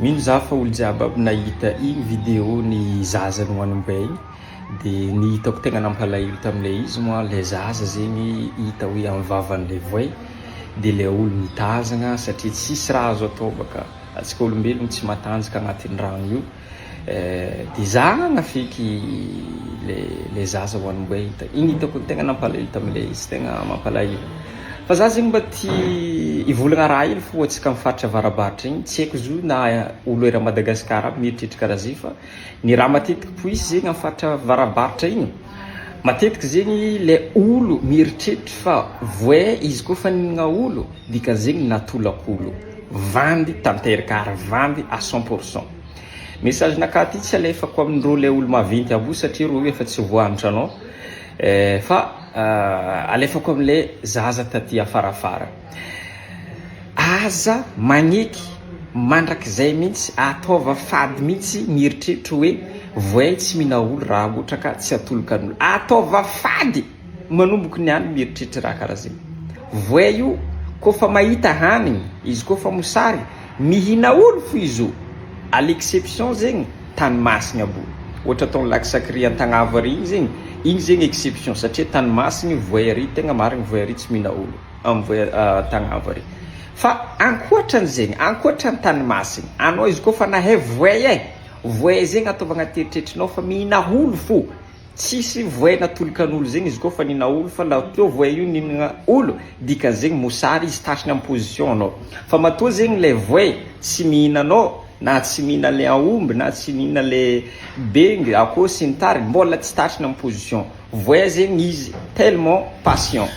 Mino za fa olo jiaby aby nahita igny vidéo ny zaza nohanimbe igny dia ny hitako tegna nampalahelo tam'ilay izy moa le zaza zegny hita hoe amin'ny vavan'le voay dia le olo mitazagna satria tsisy raha azo atao baka antsika olombelogno tsy matanjaka agnatin'ny rano io dia zahagna feky le zaza hohanimbe igny hitako tegna nampalahelo tam'ilay izy tegna mampalahelo. Fa za zegny mba ty ivolagna raha ilo fo atsika amin'ny faritra avarabaratra igny tsy haiko zo na olo era Madagasikara aby mieritreritra karaha zay fa ny raha matetiky poisy zegny amin'ny faritra avarabaratra igny matetiky zegny le olo mieritreritra fa voay izy koa fa nihinagna olo dikan'zegny natolak'olo vandy tanteraka ary vandy à 100%. Message naka ty tsy alefako amin'ireo le olo maventy aby io satria reo efa tsy voanitra anao fa alefako amin'le zaza taty afarafara. Aza magneky mandrakizay mihitsy ataova fady mihitsy mieritreritra hoe voay tsy mihina olo raha ohatra ka tsy atolokan'olo. Ataova fady manomboky ny andro mieritreritra raha karaha zay. Voay io koa fa mahita hanigny izy koa fa mosary mihina olo fo izy io. À l'exception zegny tanomasina abo ohatra ataon'ny lac Sacré Antagnavo ary igny zegny exception satria tanomasiny voay ary tegna marigny voay ary tsy mihina olo amin'ny voay Antagnavo ary. Fa ankoatran'zegny ankoatran'ny tanomasiny anao izy koa fa nahay voay voay zegny ataovagna teritreritrinao fa mihina olo fo tsisy voay natolokan'olo zegny izy koa fa nihina olo fa la teo voay io nihinagna olo dikan'zegny mosary izy tachiny amin'ny position anao fa matoa zegny le voay tsy mihinanao na tsy mihina le aomby na tsy mihina le bengy akoho sy ny tariny mbola tsy tachiny amin'ny position voay zegny izy tellement patient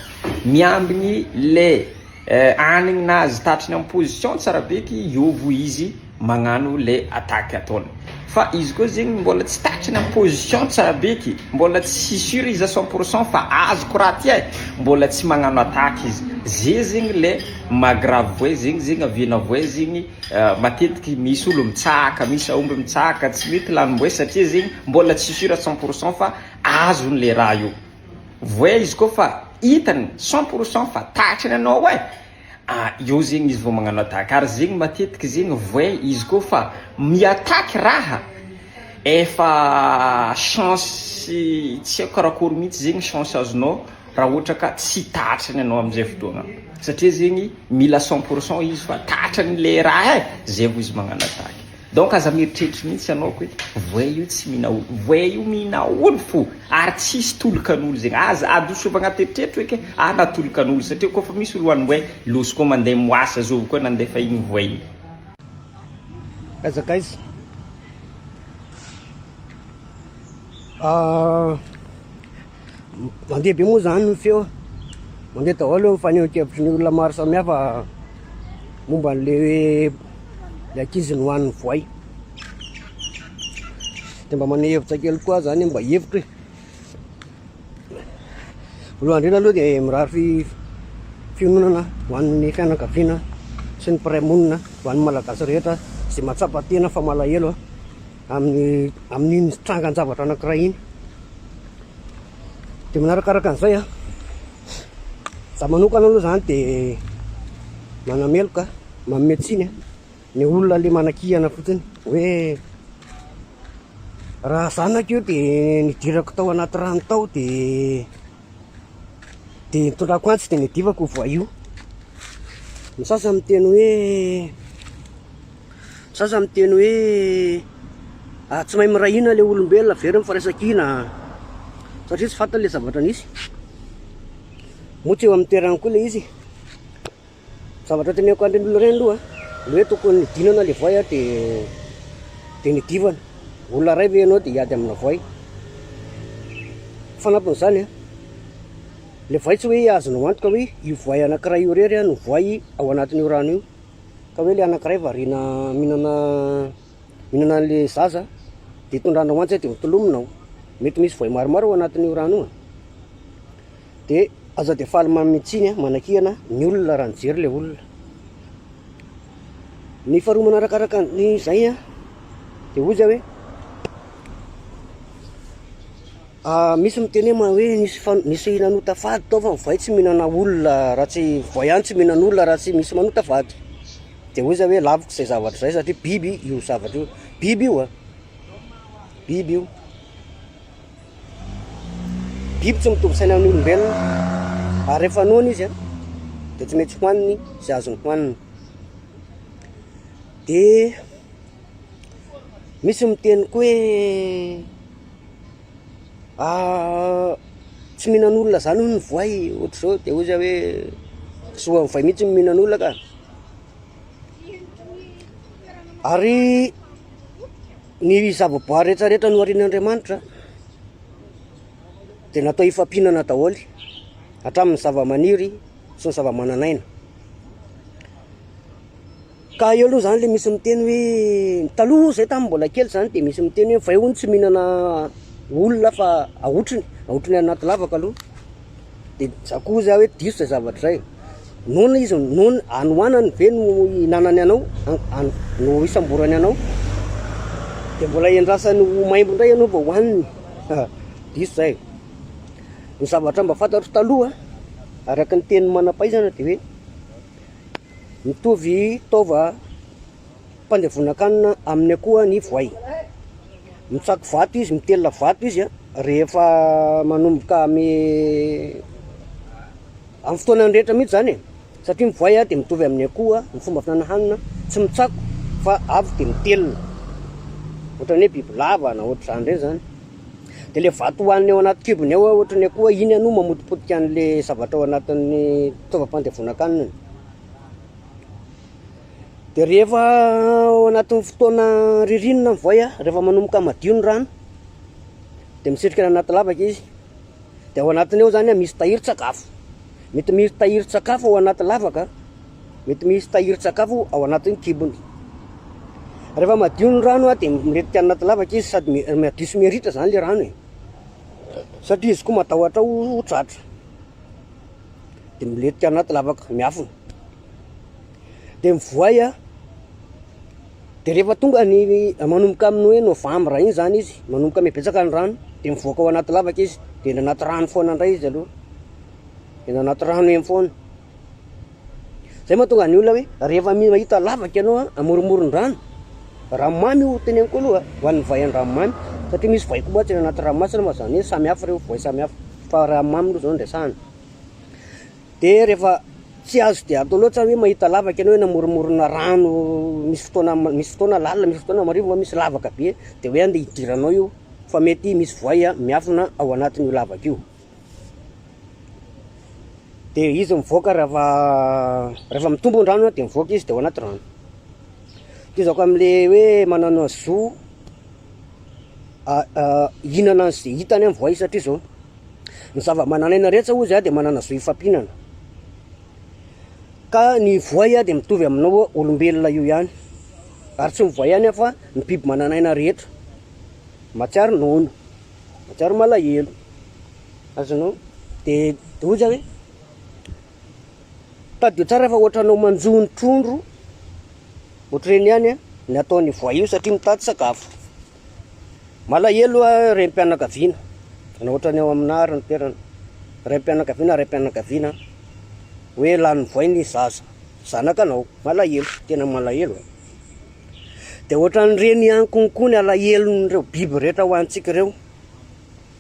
miambigny le hanignazy tachiny amin'ny position tsara beky iovo izy magnano le attaque ataony fa izy koa zegny mbola tsy tachiny amin'ny position tsara beky mbola tsy sûr izy à 100% fa azoko raha ty mbola tsy magnano attaque izy zay zegny le magrave voay zegny aviana voay zegny matetiky misy olo mitsaka misy aomby mitsaka tsy mety lanim-boay satria zegny mbola tsy sûr à 100% fa azon'le raha io. Voay izy koa fa hitany 100% fa tachiny anao io zegny izy vao magnano attaque ary zegny matetiky zegny voay izy koa fa miattaque raha efa chance tsy haiko karakory mihitsy zegny chance azonao raha ohatra ka tsy tachiny anao amin'izay fotoagna satria zegny mila 100% izy fa tachiny raha zay vao izy magnano attaque. Donc aza mieritreritra mihitsy anao koe voay io tsy mihina olo voay io mihina olo fo ary tsisy tolokan'olo zegny aza adosovagna teritreritry hoe ke natolokan'olo satria koa fa misy olo hoany voay loso koa mandeha moasa zovy koa nandefa igny voay igny. Kazakaiza mandeha be moa zany ny feo mandeha daholo mifaneho-kevitry ny olona maro samihafa momba n'le hoe le ankizy nohan'ny voay dia mba maneho hevitra kely koa zany mba hevitra voalohany indrindra aloha dia mirary fiononana hoan'ny fianakaviana sy ny mpiray-monina hoan'ny malagasy rehetra izay matsapa tena fa malahelo amin'iny trangan-javatra anankiray iny. Dia manarakaraka an'izay za manokana aloha zany dia manameloka mametsiny ny olona le manakihana fotsiny hoe raha zanak'io dia nidirako tao anaty rano tao dia nitondrako antsy dia nidivako voay io. Ny sasany miteny hoe tsy mahay mirahina le olombelona very mifarisakina satria tsy fantany le zavatra nisy moa tsy eo amin'ny toerana koa le izy zavatra teneko andren'olona reny aloha le hoe tokony nidinana le voay dia nidivana olona ray ve ianao dia hiady amina voay fanampin'izany le voay tsy hoe azonao antoka hoe io voay anankiray io rery no voay ao anatin'io rano io ka hoe le anankiray variana mihinana an'le zaza dia tondranao antsy dia mitolominao mety misy voay maromaro ao anatin'io rano io dia aza dia faly mametsiny manakihana ny olona raha nijery le olona. Ny faharoa manarakaraka ny zay dia ozy hoe misy miteny hoe misy nanota fady tao fa voay tsy mihinana olona raha tsy voay ihany tsy mihinana olona raha tsy misy manota fady de ozy hoe laviko zay zavatra zay satria biby io zavatra io biby io a biby io biby tsy mitovy saina amin'ny olombelona ary rehefa noana izy a de tsy mety hohaniny sy azony hohanina de misy miteny koa hoe tsy mihinan'olona zany hono ny voay ohatr'izao de ozy hoe soa ny voay mihitsy mihinan'olona ka ary ny zavaboary rehetrarehetra no arian'Andriamanitra de natao hifampinana daholy hatramin'ny zava-maniry sy ny zava-mananaina ka eo aloha zany le misy miteny hoe taloha zay tamin'ny mbola kely zany de misy miteny hoe voay hono tsy mihinana olona fa ahotriny anaty lavaka aloha de zakoa za hoe diso zay zavatra zay nona izy nona anohanany ve no hinanany anao no isamborany anao de mbola endrasany ho maimbo indray ianao vao hohaniny diso zay ny zavatra mba fantatro taloha araka ny teny manam-pahaizana de hoe mitovy taova mpandevonan-kanina amin'ny akoha ny voay mitsako vato izy mitelina vato izy a rehefa manomboka amin'ny fotoanany rehetra mihitsy zany satria ny voay a de mitovy amin'ny akoha ny fomba fihinana hanina tsy mitsako fa avy de mitelina ohatrany hoe biby lava na ohatr'izany reny zany de le vato hohaniny ao anaty kibony ao ohatrany akoha iny no mamotipotika an'le zavatra ao anatin'ny fitaovam-pandevonan-kanina de rehefa ao anatin'ny fotoana ririnina ny voay a rehefa manomboka madio ny rano de misitrika anaty lavaka izy de ao anatiny eo zany misy tahiry-tsakafo mety misy tahiry-tsakafo ao anaty lavaka mety misy tahiry-tsakafo ao anatin'ny kibony rehefa madio ny rano a de miretika anaty lavaka izy sady madio sy miaritra zany le rano e satria izy koa matahotra ho tratra de miletika anaty lavaka miafina de mivoay a de rehefa tonga ny manomboka amin'ny hoe novambra iny zany izy manomboka mibetsaka ny rano de mivoaka ao anaty lavaka izy de ny anaty rano foana indray izy aloha de ny anaty rano eny foana zay mahatonga ny olona hoe rehefa mahita lavaka ianao a amoromorony-drano ranomamy ho teneniko aloha ho an'ny voay any ranomamy satria misy voay koa tsy anaty ranomasina ma zany hoe samy hafa reo voay samy hafa fa ranomamy aloha zao ndresahana de rehefa tsy azo de atao loatra hoe mahita lavaka ianao hoe namoromorona rano misy fotoana lalina misy fotoana marivo fa misy lavaka be de hoe andeha hidiranao io fa mety misy voay a miafina ao anatin'io lavaka io de izy mivoaka rehefa mitombo ny rano de mivoaka izy de ao anaty rano tezako am'le hoe manana zo hinana an'zay hitany amin'ny voay satria zao ny zava-mananaina rehetra ozy a de manana zo hifampinana ka ny voay a de mitovy aminao olombelona io ihany ary tsy mivoay ihany fa ny biby mananaina rehetra matsiaro nono matsiaro malahelo azonao de oza hoe tadio tsara fa ohatranao manjoa ny trondro ohatreny ihany a ny ataon'ny voay io satria mitady sakafo malahelo a rem-pianakaviana na ohatrany ao aminary ny toerana rem-pianakaviana hoe lany voay ny zaza zanakanao malahelo tena malahelo de ohatrany reny ihany konkoa ny alahelon'ireo biby rehetra ho antsika ireo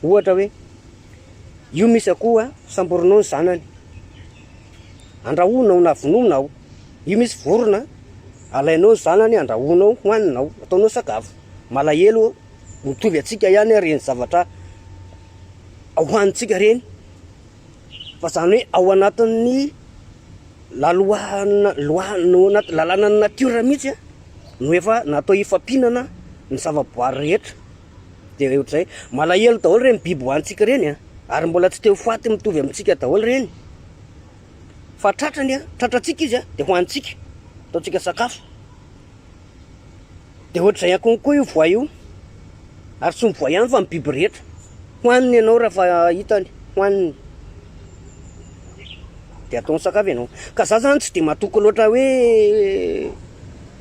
ohatra hoe io misy akoha samborinao ny zanany andrahonao na vononao io misy vorona alainao ny zanany andrahonao hoaninao ataonao sakafo malahelo mitovy atsika ihany reny zavatra hoanitsika reny fa zany hoe ao anatin'ny anaty lalàna ny natiora mihitsy a no efa natao hifampinana ny zavaboary rehetra de ohatr'izay malahelo daholo reny biby hoanitsika reny a ary mbola tsy teo faty mitovy amintsika daholo reny fa tratrany a tratratsika izy a de hoanitsika ataontsika sakafo de ohatr'izay akonkoa io voay io ary tsy mivoay ihany fa ny biby rehetra hoaniny ianao raha fa hitany hoaniny de ataony sakafo ianao ka za zany tsy de mahatoky loatra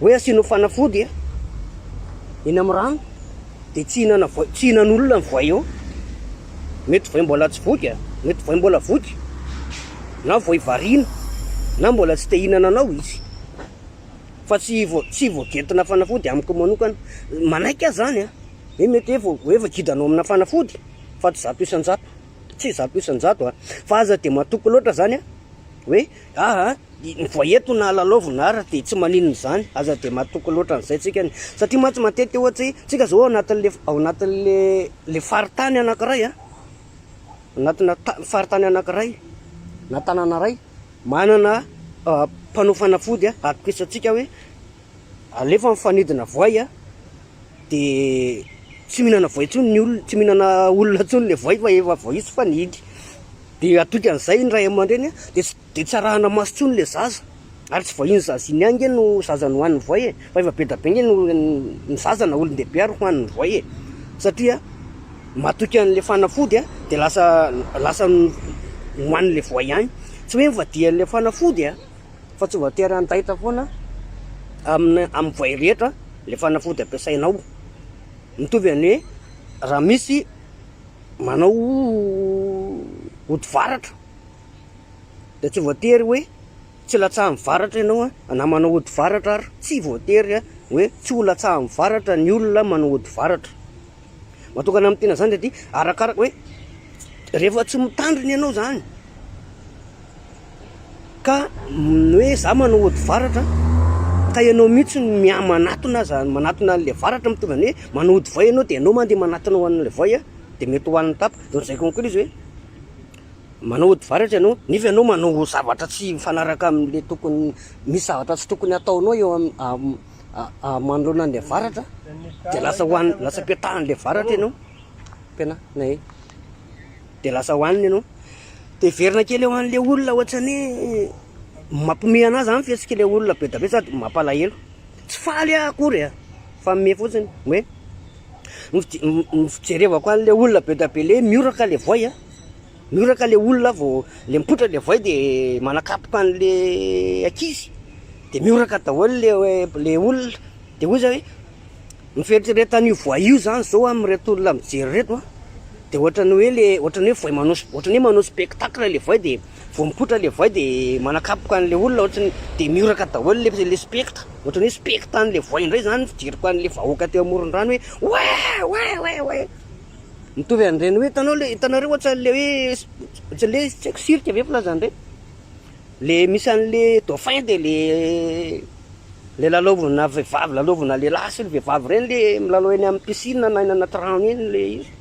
hoe asianao fanafody eny amin'ny rano de tsy hihinan'olona ny voay eo mety voay mbola tsy voky mety voay mbola voky na voay variana na mbola tsy te hihinana anao izy fa tsy voagentina fanafody amiko manokana manaiky azy zany a hoe mety hoe vagidanao amina fanafody fa tsy zato isan-jato tsy zato isan-jato a fa aza de matoko loatra zany a hoe voaeto na lalaovina ara de tsy maninona zany aza de matoko loatra an'izay tsika satria matsy matety ohatsy tsika zao ao anatin'le faritany anankiray a anatina faritany anankiray na tanàna ray manana mpanao fanafody a atokisantsika hoe alefa mifanidina voay a de tsy mihinana voay tsony ny olona tsy mihinana olona tsony le voay fa efa voaisy fanidy de atoky an'izay indray aman-dreny a de tsy arahana maso tsony le zaza ary tsy voainy zaza iny ange no zaza no hoan'ny voay e fa efa be da be nge ny zaza na olon-dehibe ary hoan'ny voay e satria matoky an'le fanafody a de lasa hoan'le voay any tsy hoe mivadian'le fanafody a fa tsy voatery antaita foana amin'ny voay rehetra le fanafody ampiasainao mitovy an'le raha misy manao odi-varatra de tsy voatery hoe tsy latsaha mivaratra ianao a na manao odi-varatra ary tsy voatery a hoe tsy ho latsaha mivaratra ny olona manao odi-varatra matokana amin'ny tena zany de ty arakaraka hoe rehefa tsy mitandriny ianao zany ka hoe za manao odi-varatra ka ianao mihitsy manatona zany manatona an'le varatra mitovy any hoe manao ody voay ianao de ianao mandeha manatona ho an'le voay a de mety hoan'ny tapa de zay konko izy hoe manao odi-varatra ianao nefa ianao manao zavatra tsy mifanaraka amin'le tokony misy zavatra tsy tokony ataonao eo manoloana an'le varatra de lasa piatahan'le varatra ianao pena nay de lasa hoaniny ianao de verina kely eo an'le olona ohatrany mampime anazy zany fihetsiky le olona be da be sady mampalahelo tsy faly akory a fa mime fotsiny hoe mijerevako an'le olona be da be le mioraka le voay a mioraka le olona vao le mipotra le voay de manakapoka an'le akizy de mioraka daholo le olona de oza hoe miferitreretan'io voay io zany zao am'reto olona mijery reto a de ohatrany hoe voay manao spectacle le voay de vao mipotra le voay de manakapoka an'le olona ohatrany de mioraka daholo le spectre ohatrany hoe spectre an'le voay indray zany fijeriko an'le vahoaka teo amoron-drano hoe we mitovy an'ireny hoe hitanareo ohatra le hoe le tsy haiko sirika ave filazan'ireny le misy an'le dauphin de le lalaovina vehivavy lalaovina lehilahy sy le vehivavy reny le milalao eny amin'ny piscine na eny anaty rano eny le izy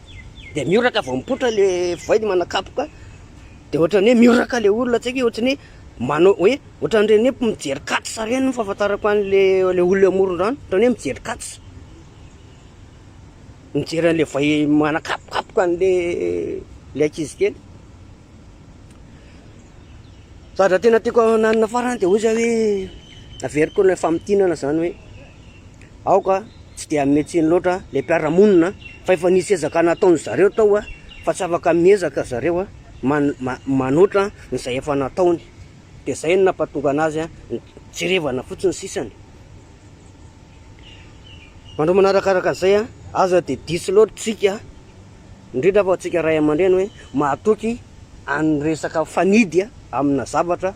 de mioraka vao mipotra le voay de manakapoka de ohatrany hoe mioraka le olona tsy haiko ohatrany hoe manao hoe ohatran'ireny hoe mijery katsa reny no fahafantarako an'le olona amoron-drano ohatrany hoe mijery katsa mijery an'le voay manakapokapoka an'le ankizy kely sady tena tiako ananina farany de oza hoe averiko le famitinana zany hoe aoka tsy de ametsiny loatra le mpiara-monina fa efa nisy ezaka nataony zareo tao a fa tsy afaka miezaka zareo a manoatra nyzay efa nataony de zay no nampatonga anazy a jerevana fotsiny sisany mandro manarakaraka an'izay a aza de disy loatra tsika indrindra fa tsika ray aman-dreny hoe mahatoky anyresaka fanidy a amina zavatra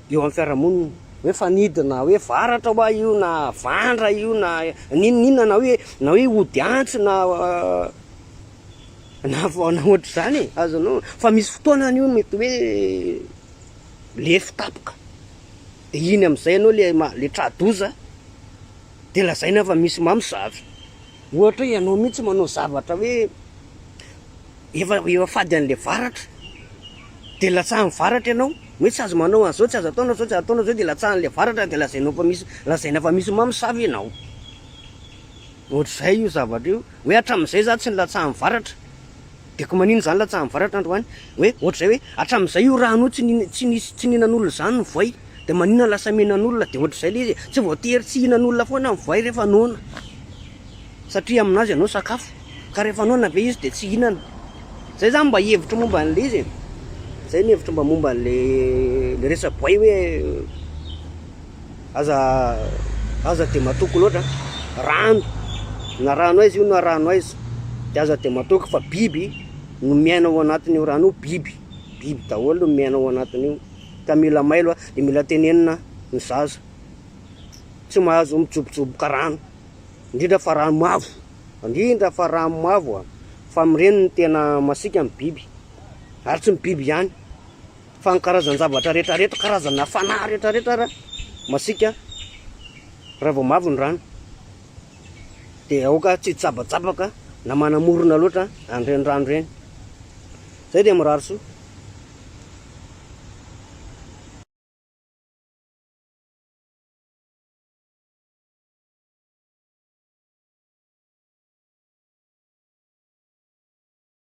eo amin'ny fiarahamonina hoe fanidina hoe varatra hoa io na vandra io na ninonina na hoe ody antsy na ohatra zany azonao fa misy fotoana an'io mety hoe lefy tapoka de iny am'izay anao le tradoza de lazaina fa misy mamosavy ohatra hoe ianao mihitsy manao zavatra hoe efa fady an'le varatra de latsahan'ny varatra ianao hoe tsy azo manao an'zao tsy azo ataonao zao tsy azo ataonao zao de latsahan'le varatra de lazaina fa misy mamosavy ianao ohatr'izay io zavatra io hoe hatramin'izay za tsy nilatsahan'ny varatra de ko manino zany latsahan'ny varatra androany hoe ohatr'izay hoe hatramin'izay io raha anao tsy nihinan'olona zany ny voay de manina lasa mihinan'olona de ohatr'izay le izy tsy voatery tsy hihinan'olona foana ny voay rehefa noana satria aminazy ianao sakafo ka rehefa noana ve izy de tsy hihinana zay zany mba hevitro momba an'le izy zay ny hevitro mba momba le resa voay hoe aza de matoko loatra rano na rano aizy io na rano aizy de aza de matoko fa biby no miaina ao anatin'io rano io biby daholo no miaina ao anatin'io ka mila mailo a de mila tenenina ny zaza tsy mahazo mijobojoboka rano, indrindra fa rano mavo, indrindra fa rano mavo fa mireny ny tena masika amin'ny biby, ary tsy mibiby ihany fa ny karazany zavatra rehetrarehetra, karazana fanahy rehetrarehetra raha masika raha vao mavo ny rano, dia aoka tsy tsabajabaka na manamorona loatra an'ireny rano ireny. Zay dia mirary soa.